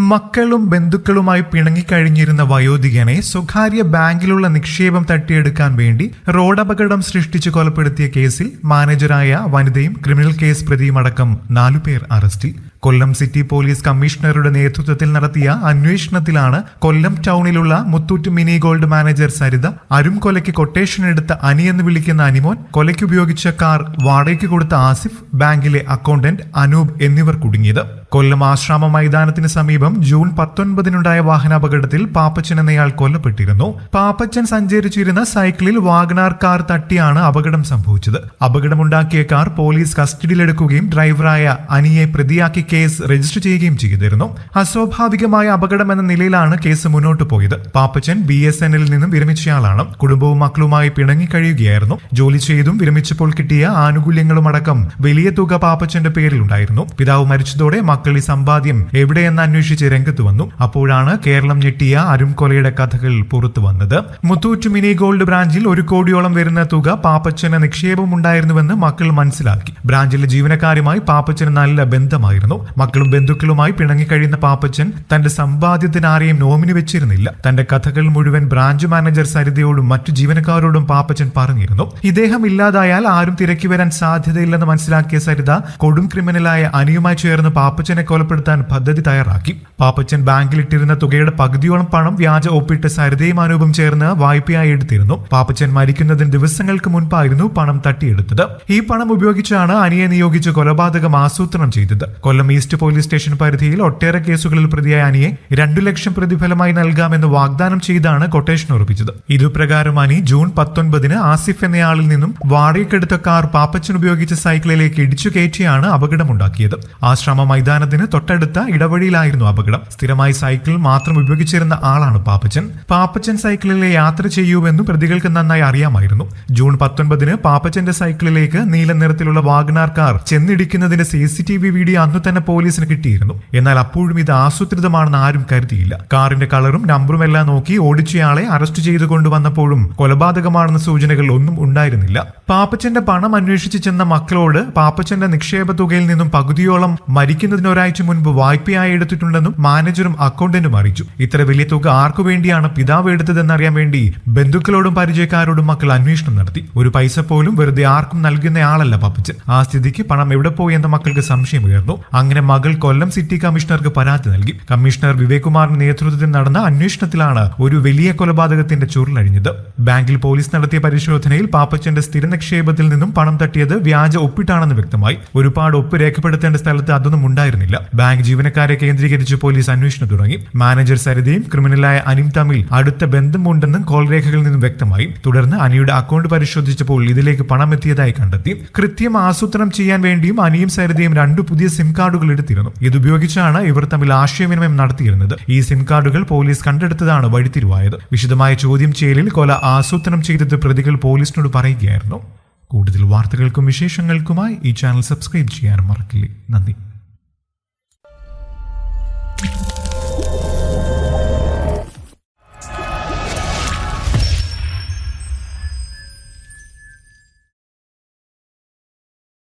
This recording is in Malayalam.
മക്കളും ബന്ധുക്കളുമായി പിണങ്ങിക്കഴിഞ്ഞിരുന്ന വയോധികനെ സ്വകാര്യ ബാങ്കിലുള്ള നിക്ഷേപം തട്ടിയെടുക്കാൻ വേണ്ടി റോഡപകടം സൃഷ്ടിച്ച് കൊലപ്പെടുത്തിയ കേസിൽ മാനേജറായ വനിതയും ക്രിമിനൽ കേസ് പ്രതിയുമടക്കം 4 പേർ അറസ്റ്റിൽ. കൊല്ലം സിറ്റി പോലീസ് കമ്മീഷണറുടെ നേതൃത്വത്തിൽ നടത്തിയ അന്വേഷണത്തിലാണ് കൊല്ലം ടൗണിലുള്ള Muthoot mini gold manager Saritha, അരും കൊലയ്ക്ക് കൊട്ടേഷൻ എടുത്ത അനി എന്ന് വിളിക്കുന്ന അനിമോൻ, കൊലയ്ക്ക് ഉപയോഗിച്ച കാർ വാടകയ്ക്ക് കൊടുത്ത ആസിഫ്, ബാങ്കിലെ അക്കൗണ്ടന്റ് അനൂപ് എന്നിവർ കുടുങ്ങിയത്. കൊല്ലം ആശ്രാമ മൈതാനത്തിന് സമീപം ജൂൺ 19-നുണ്ടായ വാഹനാപകടത്തിൽ പാപ്പച്ചൻ എന്നയാൾ കൊല്ലപ്പെട്ടിരുന്നു. പാപ്പച്ചൻ സഞ്ചരിച്ചിരുന്ന സൈക്കിളിൽ വാഗണാർ കാർ തട്ടിയാണ് അപകടം സംഭവിച്ചത്. അപകടമുണ്ടാക്കിയ കാർ പോലീസ് കസ്റ്റഡിയിലെടുക്കുകയും ഡ്രൈവറായ അനിയെ പ്രതിയാക്കി കേസ് രജിസ്റ്റർ ചെയ്യുകയും ചെയ്തിരുന്നു. അസ്വാഭാവികമായ അപകടം എന്ന നിലയിലാണ് കേസ് മുന്നോട്ട് പോയത്. പാപ്പച്ചൻ BSNL നിന്നും വിരമിച്ചയാളാണ്. കുടുംബവും മക്കളുമായി പിണങ്ങിക്കഴിയുകയായിരുന്നു. ജോലി ചെയ്തും വിരമിച്ചപ്പോൾ കിട്ടിയ ആനുകൂല്യങ്ങളും അടക്കം വലിയ തുക പാപ്പച്ചന്റെ പേരിലുണ്ടായിരുന്നു. പിതാവ് മരിച്ചതോടെ മക്കൾ ഈ സമ്പാദ്യം എവിടെയെന്ന് അന്വേഷിച്ച് രംഗത്ത് വന്നു. അപ്പോഴാണ് കേരളം ഞെട്ടിയ അരും കൊലയുടെ കഥകൾ പുറത്തു വന്നത്. മുത്തൂറ്റ് മിനി ഗോൾഡ് ബ്രാഞ്ചിൽ 1 കോടിയോളം വരുന്ന തുക പാപ്പച്ചന് നിക്ഷേപമുണ്ടായിരുന്നുവെന്ന് മക്കൾ മനസ്സിലാക്കി. ബ്രാഞ്ചിലെ ജീവനക്കാരുമായി പാപ്പച്ചന് നല്ല ബന്ധമായിരുന്നു. മക്കളും ബന്ധുക്കളുമായി പിണങ്ങിക്കഴിയുന്ന പാപ്പച്ചൻ തന്റെ സമ്പാദ്യത്തിന് ആരെയും നോമിനി വെച്ചിരുന്നില്ല. തന്റെ കഥകൾ മുഴുവൻ ബ്രാഞ്ച് മാനേജർ സരിതയോടും മറ്റു ജീവനക്കാരോടും പാപ്പച്ചൻ പറഞ്ഞിരുന്നു. ഇദ്ദേഹം ഇല്ലാതായാൽ ആരും തിരക്കി വരാൻ സാധ്യതയില്ലെന്ന് മനസ്സിലാക്കിയ സരിത കൊടും ക്രിമിനലായ അനിയുമായി ചേർന്ന് പാപ്പച്ചനെ കൊലപ്പെടുത്താൻ പദ്ധതി തയ്യാറാക്കി. പാപ്പച്ചൻ ബാങ്കിലിട്ടിരുന്ന തുകയുടെ പകുതിയോളം പണം വ്യാജ ഒപ്പിട്ട് സരിതയും അനൂപും ചേർന്ന് വായ്പയായി എടുത്തിരുന്നു. പാപ്പച്ചൻ മരിക്കുന്നതിന് ദിവസങ്ങൾക്ക് മുൻപായിരുന്നു പണം തട്ടിയെടുത്തത്. ഈ പണം ഉപയോഗിച്ചാണ് അനിയെ നിയോഗിച്ച് കൊലപാതകം ആസൂത്രണം ചെയ്തത്. കൊല്ലം ഈസ്റ്റ് പോലീസ് സ്റ്റേഷൻ പരിധിയിൽ ഒട്ടേറെ കേസുകളിൽ പ്രതിയായ അനിയെ 2 ലക്ഷം പ്രതിഫലമായി നൽകാമെന്ന് വാഗ്ദാനം ചെയ്താണ് കൊട്ടേഷൻ ഉറപ്പിച്ചത്. ഇതുപ്രകാരം അനി ജൂൺ 19-ന് ആസിഫ് എന്നയാളിൽ നിന്നും വാടകയ്ക്കെടുത്ത കാർ പാപ്പച്ചൻ ഉപയോഗിച്ച സൈക്കിളിലേക്ക് ഇടിച്ചു കയറ്റിയാണ് അപകടമുണ്ടാക്കിയത്. ആശ്രമ മൈതാനത്തിന് തൊട്ടടുത്ത ഇടവഴിയിലായിരുന്നു അപകടം. സ്ഥിരമായി സൈക്കിൾ മാത്രം ഉപയോഗിച്ചിരുന്ന ആളാണ് പാപ്പച്ചൻ. പാപ്പച്ചൻ സൈക്കിളിലെ യാത്ര ചെയ്യൂവെന്നും പ്രതികൾക്ക് നന്നായി അറിയാമായിരുന്നു. ജൂൺ 19-ന് പാപ്പച്ചന്റെ സൈക്കിളിലേക്ക് നീല നിറത്തിലുള്ള വാഗണാർ കാർ ചെന്നിടിക്കുന്നതിന്റെ CCTV വീഡിയോ അന്നു തന്നെ പോലീസിന് കിട്ടിയിരുന്നു. എന്നാൽ അപ്പോഴും ഇത് ആസൂത്രിതമാണെന്ന് ആരും കരുതിയില്ല. കാറിന്റെ കളറും നമ്പറും എല്ലാം നോക്കി ഓടിച്ചയാളെ അറസ്റ്റ് ചെയ്തു കൊണ്ടുവന്നപ്പോഴും കൊലപാതകമാണെന്ന സൂചനകൾ ഒന്നും ഉണ്ടായിരുന്നില്ല. പാപ്പച്ചന്റെ പണം അന്വേഷിച്ച് ചെന്ന മക്കളോട് പാപ്പച്ചന്റെ നിക്ഷേപ തുകയിൽ നിന്നും പകുതിയോളം മരിക്കുന്നതിന് ഒരാഴ്ച മുൻപ് വായ്പയായി എടുത്തിട്ടുണ്ടെന്നും മാനേജറും അക്കൗണ്ടന്റും അറിയിച്ചു. ഇത്ര വലിയ തുക ആർക്കു വേണ്ടിയാണ് പിതാവ് എടുത്തതെന്നറിയാൻ വേണ്ടി ബന്ധുക്കളോടും പരിചയക്കാരോടും മക്കൾ അന്വേഷണം നടത്തി. ഒരു പൈസ പോലും വെറുതെ ആർക്കും നൽകുന്നയാളല്ല പാപ്പച്ചൻ. ആ സ്ഥിതിക്ക് പണം എവിടെ പോയി എന്ന മക്കൾക്ക് സംശയമുയർന്നു. അങ്ങനെ മകൾ കൊല്ലം സിറ്റി കമ്മീഷണർക്ക് പരാതി നൽകി. കമ്മീഷണർ വിവേക് കുമാറിന്റെ നേതൃത്വത്തിൽ നടന്ന അന്വേഷണത്തിലാണ് ഒരു വലിയ കൊലപാതകത്തിന്റെ ചുരുളഴിഞ്ഞത്. ബാങ്കിൽ പോലീസ് നടത്തിയ പരിശോധനയിൽ പാപ്പച്ചന്റെ സ്ഥിര നിക്ഷേപത്തിൽ നിന്നും പണം തട്ടിയത് വ്യാജ ഒപ്പിട്ടാണെന്ന് വ്യക്തമായി. ഒരുപാട് ഒപ്പ് രേഖപ്പെടുത്തേണ്ട സ്ഥലത്ത് അതൊന്നും ഉണ്ടായിരുന്നില്ല. ബാങ്ക് ജീവനക്കാരെ കേന്ദ്രീകരിച്ച് പോലീസ് അന്വേഷണം തുടങ്ങി. മാനേജർ സരിതയും ക്രിമിനലായ അനിയും തമ്മിൽ അടുത്ത ബന്ധമുണ്ടെന്നും കോൾ രേഖകളിൽ നിന്നും വ്യക്തമായി. തുടർന്ന് അനിയുടെ അക്കൗണ്ട് പരിശോധിച്ചപ്പോൾ ഇതിലേക്ക് പണം എത്തിയതായി കണ്ടെത്തി. കൃത്യം ആസൂത്രണം ചെയ്യാൻ വേണ്ടിയും അനിയും സരിതയും 2 പുതിയ സിം കാർഡുകൾ എടുത്തിരുന്നു. ഇതുപയോഗിച്ചാണ് ഇവർ തമ്മിൽ ആശയവിനിമയം നടത്തിയിരുന്നത്. ഈ സിം കാർഡുകൾ പോലീസ് കണ്ടെടുത്തതാണ് വഴിത്തിരിവായത്. വിശദമായ ചോദ്യം ചെയ്യലിൽ കൊല ആസൂത്രണം ചെയ്തത് പ്രതികൾ പോലീസിനോട് പറയുകയായിരുന്നു. കൂടുതൽ വാർത്തകൾക്കും വിശേഷങ്ങൾക്കുമായി ഈ ചാനൽ സബ്സ്ക്രൈബ് ചെയ്യാനും മറക്കില്ലേ. നന്ദി.